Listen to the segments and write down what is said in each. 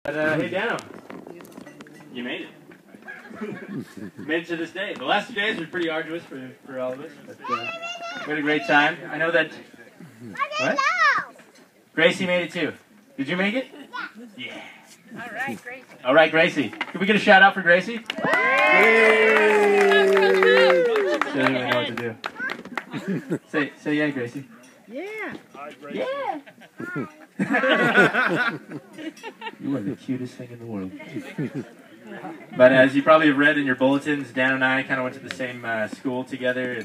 Hey, Dano, you made it. Made it to this day. The last 2 days were pretty arduous for all of us, but we had a great time. I know that... What? Gracie made it too. Did you make it? Yeah. All right, Gracie. All right, Gracie. Can we get a shout out for Gracie? Yay! She doesn't really know what to do. Say yeah, Gracie. Yeah. Yeah. You are the cutest thing in the world. But as you probably have read in your bulletins, Dan and I kind of went to the same school together,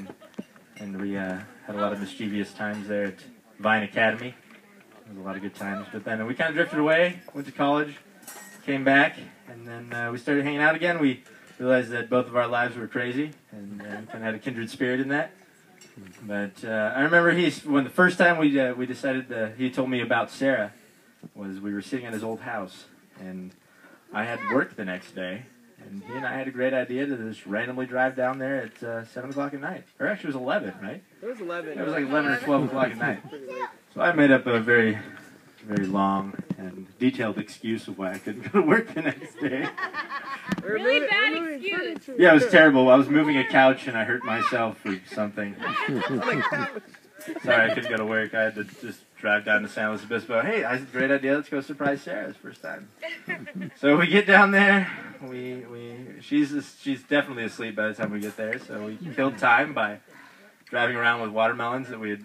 and we had a lot of mischievous times there at Vine Academy. It was a lot of good times. But then we kind of drifted away, went to college, came back, and then we started hanging out again. We realized that both of our lives were crazy, and kind of had a kindred spirit in that. But I remember when the first time we decided he told me about Sarah was we were sitting at his old house, and I had work the next day, and he and I had a great idea to just randomly drive down there at 7 o'clock at night. Or actually it was 11, right? It was 11. It was like 11 or 12 o'clock at night. So I made up a very, very long and detailed excuse of why I couldn't go to work the next day. Really bad excuse. Yeah, it was terrible. I was moving a couch and I hurt myself or something. Sorry, I couldn't go to work. I had to just drive down to San Luis Obispo. Hey, I had a great idea. Let's go surprise Sarah. It's first time. So we get down there. She's definitely asleep by the time we get there. So we killed time by driving around with watermelons that we had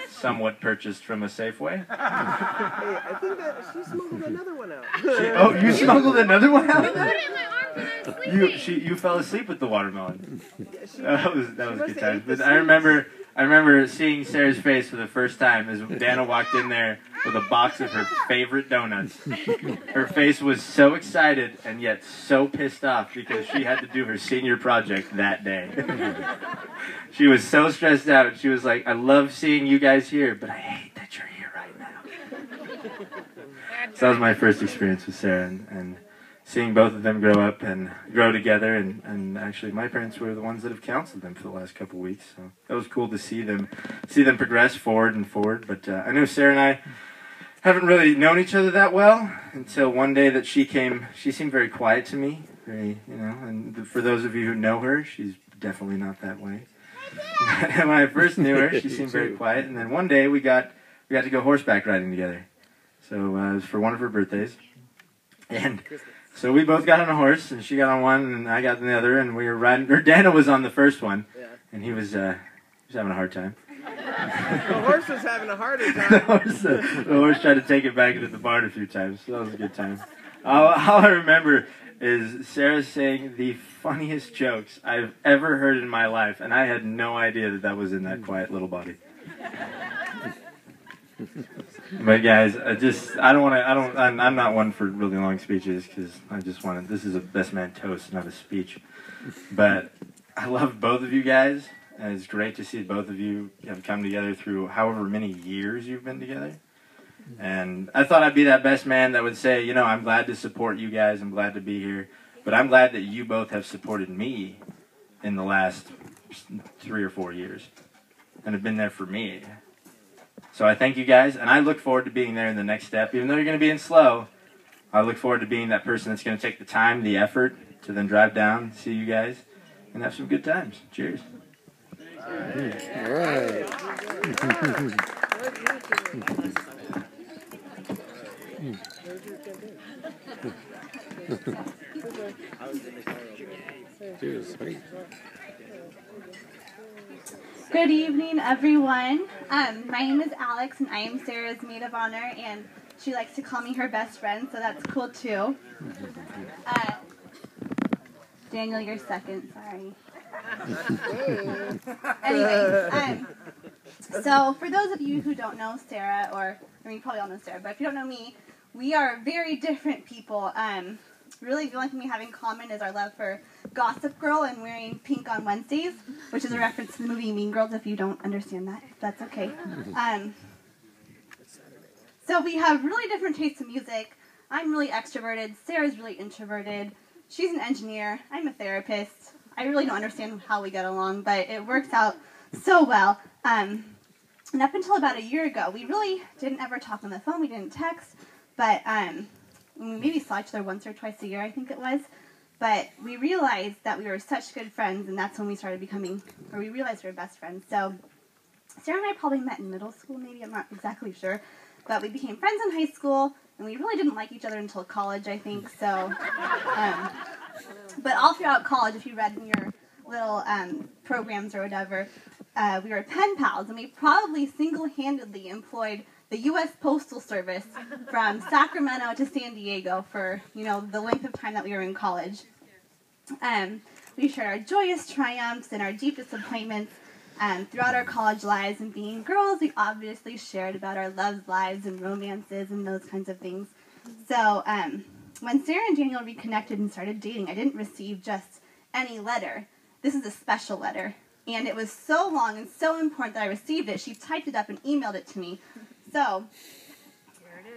somewhat purchased from a Safeway. Hey, I think that she smuggled another one out. Oh, you smuggled another one out? I put it in my arms and I was sleeping. You fell asleep with the watermelon. That was a good time. But I remember seeing Sarah's face for the first time as Dana walked in there with a box of her favorite donuts. Her face was so excited and yet so pissed off because she had to do her senior project that day. She was so stressed out. She was like, I love seeing you guys here, but I hate that you're here right now. So that was my first experience with Sarah, and seeing both of them grow up and grow together, and actually my parents were the ones that have counseled them for the last couple of weeks, so that was cool to see them progress forward, but I know Sarah and I haven't really known each other that well until one day that she seemed very quiet to me, and for those of you who know her, she's definitely not that way. When I first knew her, she seemed very quiet, and then one day we got to go horseback riding together, so it was for one of her birthdays, and so we both got on a horse, and she got on one, and I got on the other, and we were riding. Or Dana was on the first one, and he was having a hard time. The horse was having a harder time. the horse tried to take it back into the barn a few times, so that was a good time. All I remember is Sarah saying the funniest jokes I've ever heard in my life, and I had no idea that was in that quiet little body. But guys, I'm not one for really long speeches because this is a best man toast, not a speech. But I love both of you guys, and it's great to see both of you have come together through however many years you've been together. And I thought I'd be that best man that would say, I'm glad to support you guys, I'm glad to be here, but I'm glad that you both have supported me in the last 3 or 4 years and have been there for me. So I thank you guys, and I look forward to being there in the next step. Even though you're going to be in slow, I look forward to being that person that's going to take the time, the effort, to then drive down, see you guys, and have some good times. Cheers. All right. Cheers. Good evening, everyone. My name is Alex, and I am Sarah's maid of honor, and she likes to call me her best friend, so that's cool, too. Daniel, you're second, sorry. Anyway, so for those of you who don't know Sarah, you probably all know Sarah, but if you don't know me, we are very different people. Really, the only thing we have in common is our love for Gossip Girl and wearing pink on Wednesdays, which is a reference to the movie Mean Girls, if you don't understand that. That's okay. So we have really different tastes in music. I'm really extroverted. Sarah's really introverted. She's an engineer. I'm a therapist. I really don't understand how we get along, but it works out so well. And up until about a year ago, we really didn't ever talk on the phone. We didn't text. But we maybe saw each other once or twice a year, I think it was. But we realized that we were such good friends, and that's when we started becoming, or we realized we were best friends. So Sarah and I probably met in middle school, maybe, I'm not exactly sure. But we became friends in high school, and we really didn't like each other until college, I think. So, but all throughout college, if you read in your little programs or whatever, we were pen pals, and we probably single-handedly employed the U.S. Postal Service from Sacramento to San Diego for, the length of time that we were in college. We shared our joyous triumphs and our deep disappointments throughout our college lives, and being girls, we obviously shared about our love lives and romances and those kinds of things. So when Sarah and Daniel reconnected and started dating, I didn't receive just any letter. This is a special letter, and it was so long and so important that I received it. She typed it up and emailed it to me. So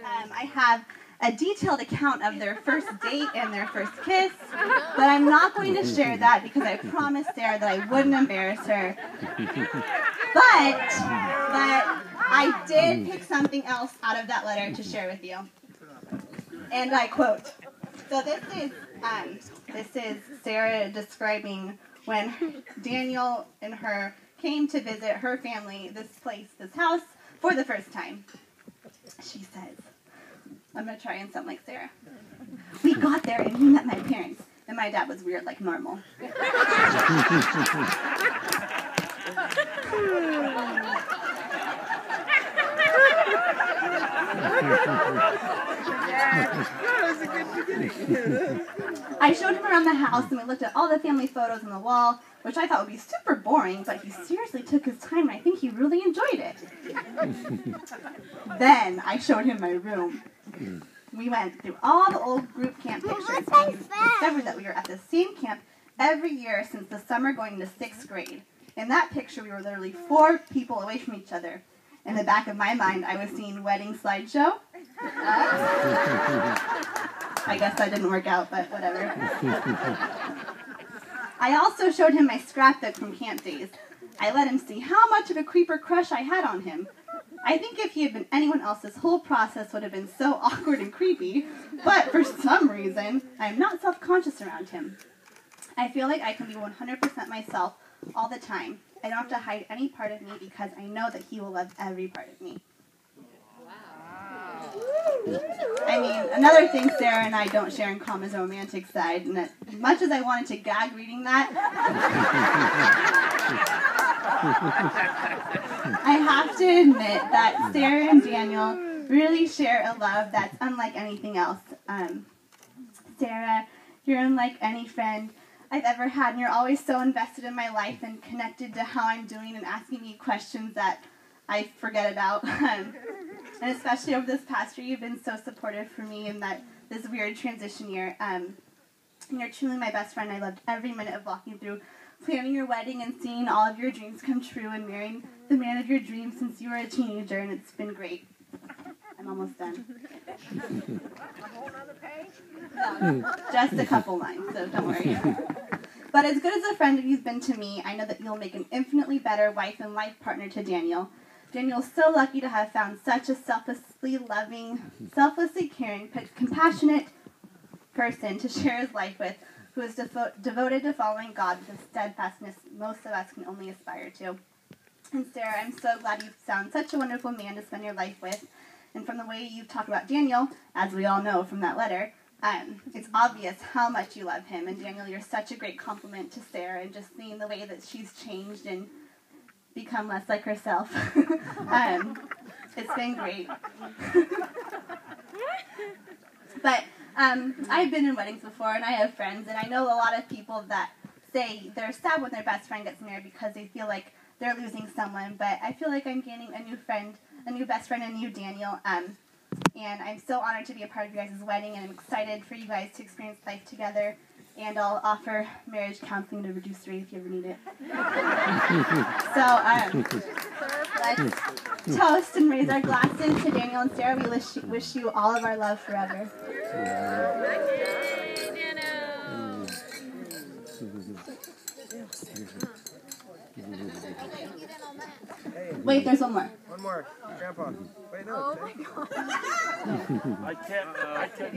I have a detailed account of their first date and their first kiss, but I'm not going to share that because I promised Sarah that I wouldn't embarrass her. But I did pick something else out of that letter to share with you. And I quote. So this is Sarah describing when Daniel and her came to visit her family, this house, for the first time. She says, I'm going to try and sound like Sarah. We got there and he met my parents, and my dad was weird like normal. I showed him around the house, and we looked at all the family photos on the wall, which I thought would be super boring, but he seriously took his time, and I think he really enjoyed it. Then I showed him my room. We went through all the old group camp pictures, and we discovered that we were at the same camp every year since the summer going into 6th grade. In that picture, we were literally 4 people away from each other. In the back of my mind, I was seeing wedding slideshow. I guess that didn't work out, but whatever. I also showed him my scrapbook from camp days. I let him see how much of a creeper crush I had on him. I think if he had been anyone else, this whole process would have been so awkward and creepy, but for some reason, I am not self-conscious around him. I feel like I can be 100% myself all the time. I don't have to hide any part of me because I know that he will love every part of me. I mean, another thing Sarah and I don't share in common is a romantic side, and as much as I wanted to gag reading that, I have to admit that Sarah and Daniel really share a love that's unlike anything else. Sarah, you're unlike any friend I've ever had, and you're always so invested in my life and connected to how I'm doing and asking me questions that I forget about. And especially over this past year, you've been so supportive for me in this weird transition year. And you're truly my best friend. I loved every minute of walking through planning your wedding and seeing all of your dreams come true and marrying the man of your dreams since you were a teenager, and it's been great. I'm almost done. A whole other page? No, just a couple lines, so don't worry. But as good as a friend you've been to me, I know that you'll make an infinitely better wife and life partner to Daniel. Daniel's so lucky to have found such a selflessly loving, selflessly caring, compassionate person to share his life with, who is devoted to following God with a steadfastness most of us can only aspire to. And Sarah, I'm so glad you've found such a wonderful man to spend your life with. And from the way you've talked about Daniel, as we all know from that letter, it's obvious how much you love him. And Daniel, you're such a great compliment to Sarah, and just seeing the way that she's changed and become less like herself. It's been great. But I've been in weddings before, and I have friends, and I know a lot of people that say they're sad when their best friend gets married because they feel like they're losing someone, but I feel like I'm gaining a new friend, a new best friend in you, Daniel, and I'm so honored to be a part of you guys' wedding, and I'm excited for you guys to experience life together, and I'll offer marriage counseling to reduce rate if you ever need it. So, let's toast and raise our glasses to Daniel and Sarah. We wish you all of our love forever. Wait, there's one more. One more. Grandpa. Wait, no. Oh my God. I can't